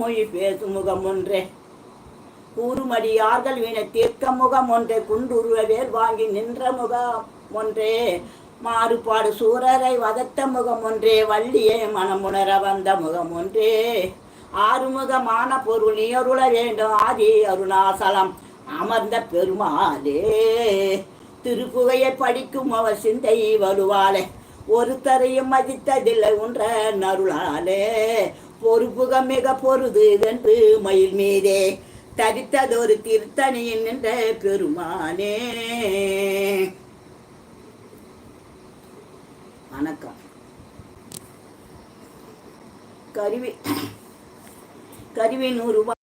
மொழி பேசும் முகம் ஒன்றே கூறுமடியார்கள் வினை தீர்க்க முகம் ஒன்றே குண்டுருவ வேல் வாங்கி நின்ற முகம் ஒன்றே மாறுபாடு சூரரை வதத்த முகம் ஒன்றே வள்ளியை மனமுணர வந்த முகம் ஒன்றே ஆறுமுகமான பொருள் நீ அருள வேண்டும் ஆதி அருணாசலம் அமர்ந்த பெருமாளே திருப்புகையை படிக்கும் அவர் சிந்தை வலுவாலே ஒருத்தரையும் மதித்ததில்லை உன்ற நருளாலே பொறுப்புக மிக பொருது வென்று மயில் மீதே தரித்ததொரு திருத்தணியில் நின்ற பெருமானே. வணக்கம். கருவி 100 ரூபாய்.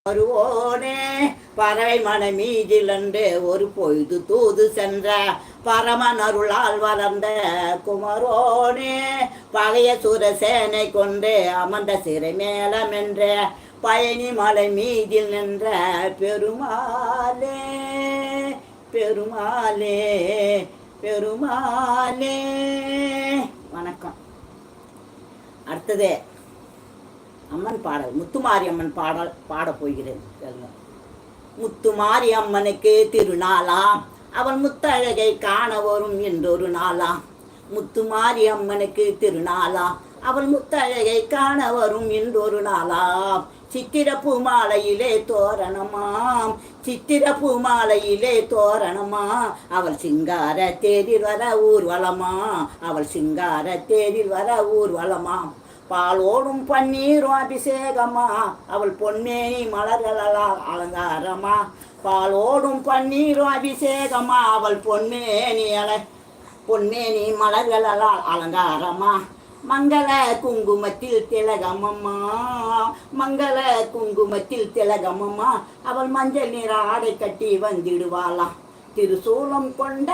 வருவோனே பறவை மன மீதிலன்று ஒரு பொழுது தூது சென்ற பரமன் அருளால் வளர்ந்த குமரோனே பழைய சுரசேனை கொண்டு அமர்ந்த சிறை மேலம் என்ற பயணி மலை மீதில் நின்ற பெருமாளே பெருமாளே பெருமாளே. வணக்கம். அடுத்தது அம்மன் பாடல், முத்துமாரி அம்மன் பாடல் பாட போகிறேன். முத்துமாரி அம்மனுக்கு திருநாளாம் அவள் முத்தழகை காண வரும் என்றொரு நாளாம். முத்துமாரி அம்மனுக்கு திருநாளாம் அவள் முத்தழகை காண வரும் என்றொரு நாளாம். சித்திர பூமாலையிலே தோரணமாம் சித்திர பூமாலையிலே தோரணமா அவள் சிங்கார தேரில் வர ஊர்வலமா அவள் சிங்கார தேரில் வர ஊர்வலமாம். பாலோடும் பன்னீரும் அபிஷேகமா அவள் பொன்மேனி மலர்களால் அலங்காரமா பாலோடும் பன்னீரும் அபிஷேகமா அவள் பொன்மேனி மலர்களால் அலங்காரமா. மங்கள குங்குமத்தில் திலகமம்மா மங்கள குங்குமத்தில் திலகமம்மா அவள் மஞ்சள் நிற ஆடை கட்டி வந்திடுவாளாம். திருசூலம் கொண்ட